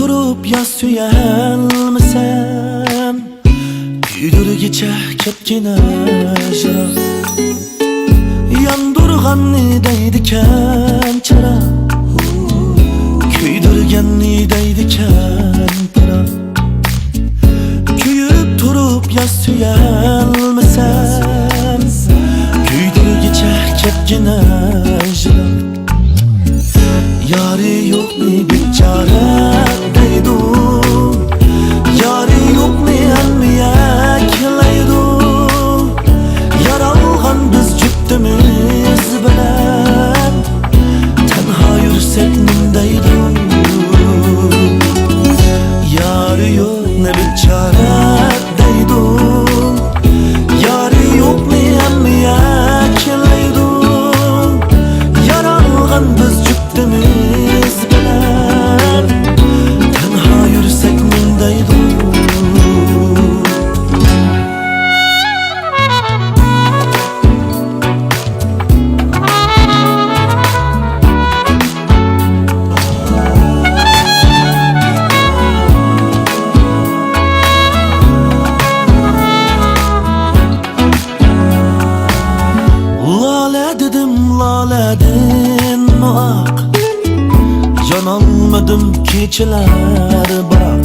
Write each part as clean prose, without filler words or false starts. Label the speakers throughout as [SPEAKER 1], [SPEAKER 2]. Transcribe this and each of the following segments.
[SPEAKER 1] turup ya suyalmasam, kuydirgicha ketgina jara, yandurganni deydikan chara, kuydirganni deydikan para. Kuyib turup ya suyalmasam, kuydirgicha ketgina jara, yari yok ni bichara deydu, yari yok ni anmiyak laydu. Yaralgan biz juftimiz bilan tanha yursek nindaydu. Yari yok ni bichara deydu, yari yok ni anmiyak laydu. Yaralgan biz juftimiz bilan tanha yursek nindaydu. Lale'din muak, yanalmadım keçiler bırak.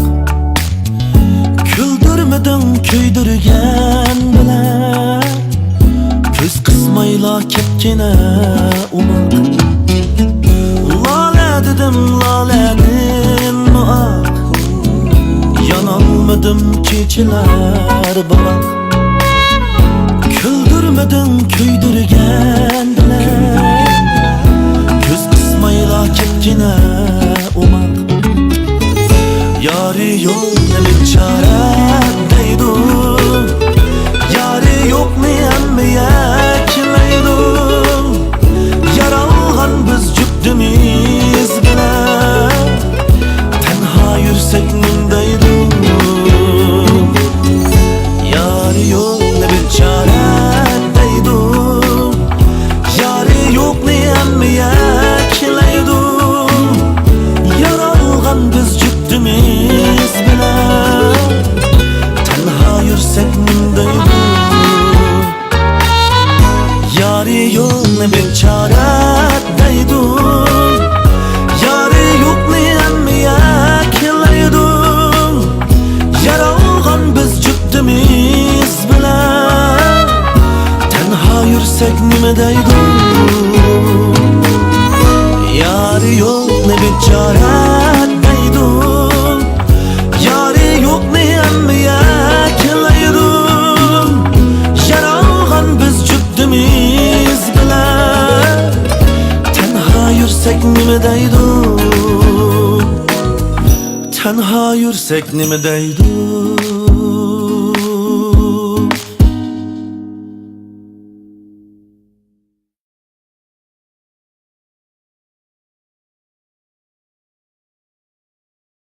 [SPEAKER 1] Küldürmedim köydürgen bilen, göz kısmayla ketgine umak. Lale'din muak, yanalmadım keçiler bırak. Küldürmedim köydürgen bilen, göz kısmayla ketgine umak. Yari yok ne bichara deydu, yari yok ne anmiyak laydu. Yaralgan biz juftimiz bilan tanha yursek nindaydu. Yari yok ne bichara deydu, yari yok ne anmiyak laydu. Yaralgan biz juftimiz bilan tanha yursek nindaydu. Yari yok ne bichara deydu, yari yok ne anmiyak laydu. Yaralgan biz juftimiz bilan tanha yursek nima deydu. Yari yok ne bichara deydu, yari yok ne anmiyak laydu. Yaralgan biz juftimiz bilan tanha yursek nima deydu, tanha yursek nima deydu.